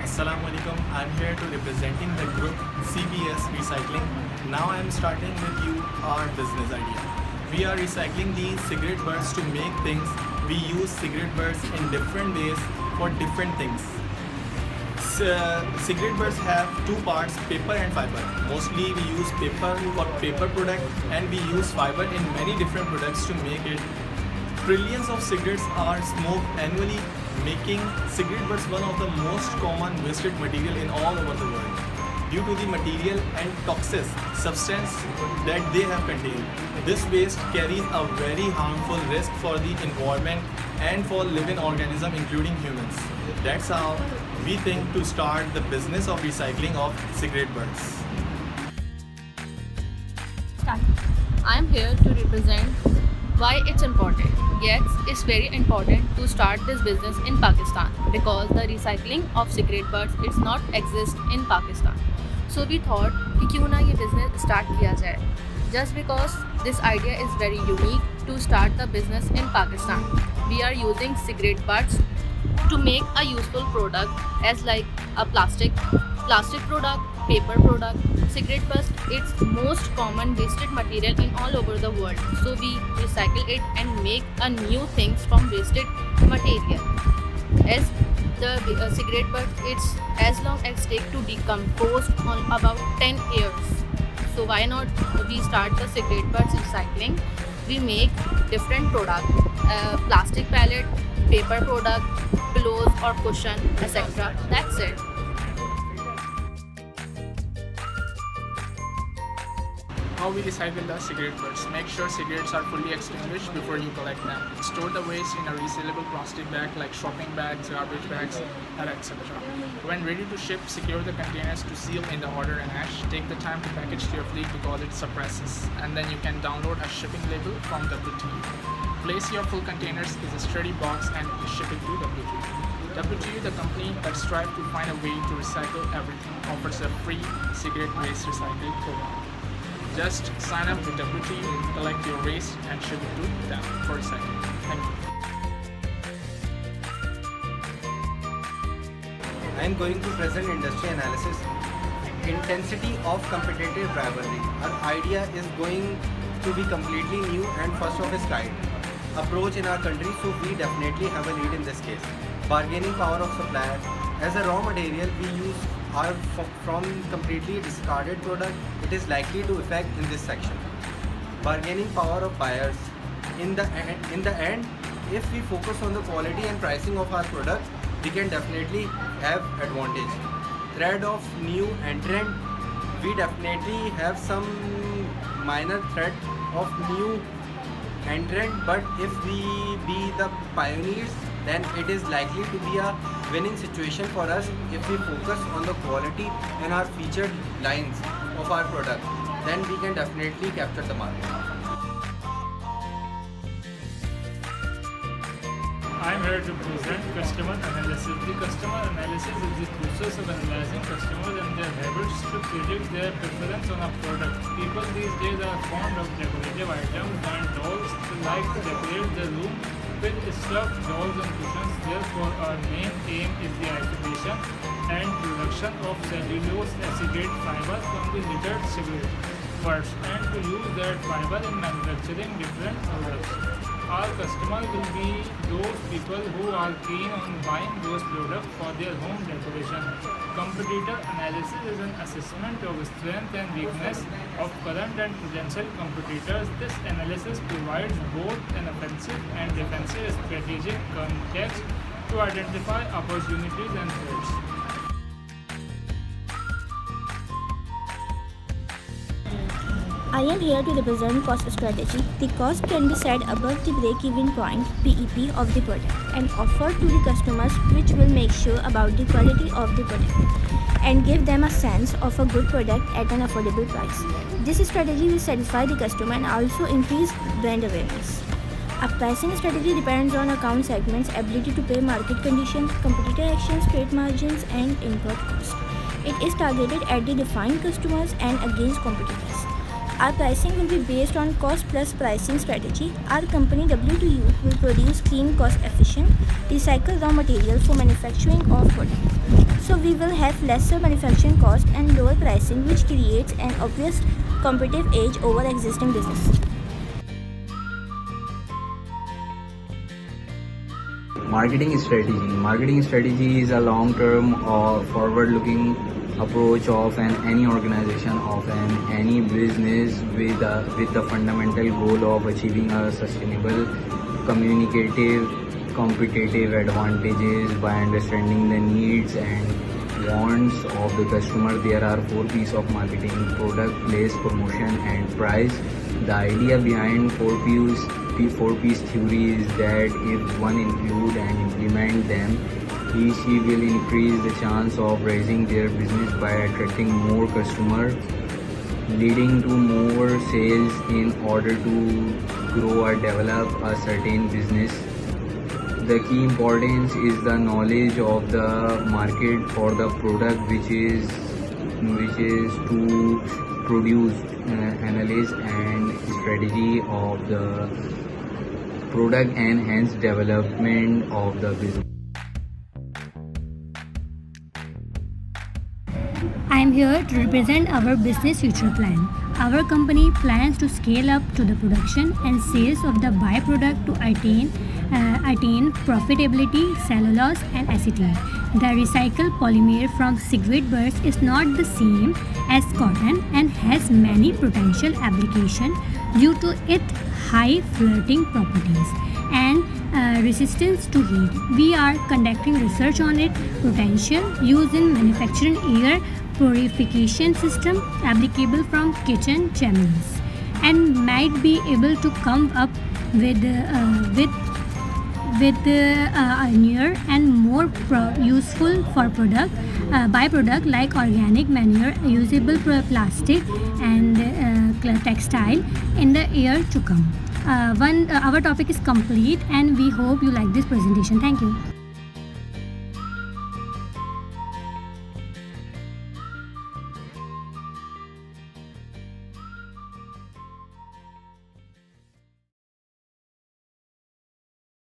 Assalamu alaikum. I'm here to representing the group CBS Recycling. Now I'm starting with you our business idea. We are recycling these cigarette butts to make things. We use cigarette butts in different ways for different things. Cigarette butts have two parts, paper and fiber. Mostly we use paper for paper product and we use fiber in many different products to make it. Trillions of cigarettes are smoked annually, making cigarette butts one of the most common wasted material in all over the world. Due to the material and toxic substance that they have contained, this waste carries a very harmful risk for the environment and for living organisms including humans. That's how we think to start the business of recycling of cigarette butts. I am here to represent why it's important. Yes, it's very important to start this business in Pakistan because the recycling of cigarette butts it's not exist in Pakistan. So we thought कि क्यों ना ये business start किया जाए. Just because this idea is very unique to start the business in Pakistan. We are using cigarette butts to make a useful product as like a plastic product, paper product. Cigarette butts it's most common wasted material in all over the world. So we recycle it and make a new things from wasted material. As the cigarette butt it's as long as take to decompose on about 10 years. So why not we start the cigarette butts recycling? We make different product, plastic pallet, paper product, pillows or cushion, etc. That's it. How we recycle the cigarette butts. Make sure cigarettes are fully extinguished before you collect them. Store the waste in a resealable plastic bag like shopping bags, garbage bags, etc. When ready to ship, secure the containers to seal in the order and ash. Take the time to package carefully because it suppresses. And then you can download a shipping label from WTU. Place your full containers in a sturdy box and ship it to WTU. WTU, the company that strives to find a way to recycle everything, offers a free cigarette waste recycling program. Just sign up with WTU, collect your waste and ship it to them for recycling. Thank you. I am going to present industry analysis. Intensity of competitive rivalry. Our idea is going to be completely new and first of its kind approach in our country, so we definitely have a lead in this case. Bargaining power of supplier. As a raw material we use are from completely discarded product, it is likely to affect in this section. Bargaining power of buyers. In the end, if we focus on the quality and pricing of our product, we can definitely have advantage. Threat of new entrant. We definitely have some minor threat of new entrant, but if we be the pioneers, then it is likely to be a winning situation for us if we focus on the quality and our featured lines of our product. Then we can definitely capture the market. I am here to present customer analysis. The customer analysis is the process of analyzing customers and their habits to predict their preference on a product. People these days are fond of decorative items and dolls like to decorate the room with stuffed dolls and cushions. Therefore, our main aim is the isolation and production of cellulose acetate fiber from the littered cigarette butts and to use that fiber in manufacturing different products. Our customers will be those people who are keen on buying those products for their home decoration. Competitor analysis is an assessment of strength and weakness of current and potential competitors. This analysis provides both an offensive and defensive strategic context to identify opportunities and threats. I am here to represent cost strategy. The cost can be set above the break-even point (BEP) of the product and offered to the customers, which will make sure about the quality of the product and give them a sense of a good product at an affordable price. This strategy will satisfy the customer and also increase brand awareness. A pricing strategy depends on account segments, ability to pay, market conditions, competitor actions, trade margins, and input cost. It is targeted at the defined customers and against competitors. Our pricing will be based on cost plus pricing strategy. Our company W2U will produce clean, cost efficient, recycled raw material for manufacturing of products. So we will have lesser manufacturing cost and lower pricing, which creates an obvious competitive edge over existing business. Marketing strategy is a long term or forward looking approach of any organization of any business with the fundamental goal of achieving a sustainable communicative competitive advantages by understanding the needs and wants of the customer. There are 4 P's of marketing: product, place, promotion and price. The idea behind 4 P's theory is that if one include and implement them, she will increase the chance of raising their business by attracting more customers, leading to more sales in order to grow or develop a certain business. The key importance is the knowledge of the market for the product, which is to produce analysis and strategy of the product and hence development of the business. I am here to represent our business future plan. Our company plans to scale up to the production and sales of the byproduct to attain profitability, cellulose and acetate. The recycled polymer from cigarette butts is not the same as cotton and has many potential applications due to its high floating properties and resistance to heat. We are conducting research on its potential use in manufacturing air purification system applicable from kitchen chimneys, and might be able to come up with a newer and more useful for byproduct like organic manure, usable plastic and textile in the year to come. Our topic is complete and we hope you like this presentation. Thank you.